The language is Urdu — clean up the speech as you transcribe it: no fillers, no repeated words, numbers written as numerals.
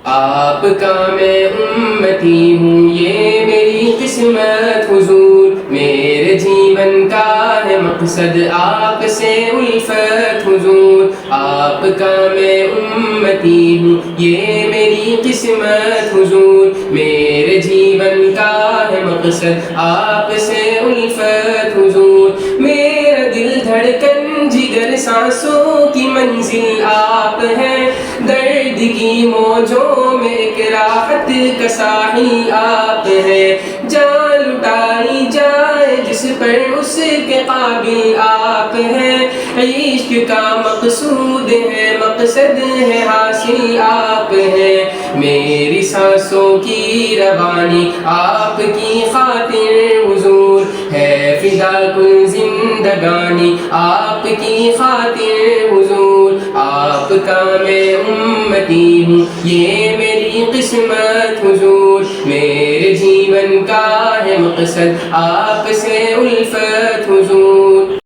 آپ کا میں امتی ہوں یہ میری قسمت حضور، میرے جیون کا ہے مقصد آپ سے الفت حضور، آپ کا میں امتی ہوں یہ میری قسمت حضور، میرے جیون کا ہے مقصد آپ سے الفت حضور، میرا دل دھڑکن جگر سانسوں کی منزل آپ ہیں، درد کی موجوں میں ایک راحت کا ساحل آپ ہیں، جان لٹائی جائے جس پر اس کے قابل آپ ہیں، عشق کا مقصود ہے مقصد ہے حاصل آپ ہیں، میری سانسوں کی روانی آپ کی خاطر حضور، ہے فدا کل زندگانی آپ کی خاطر حضور، آپ کا میں امتی ہوں یہ میری قسمت حضور، میرے جیون کا ہے مقصد آپ سے الفت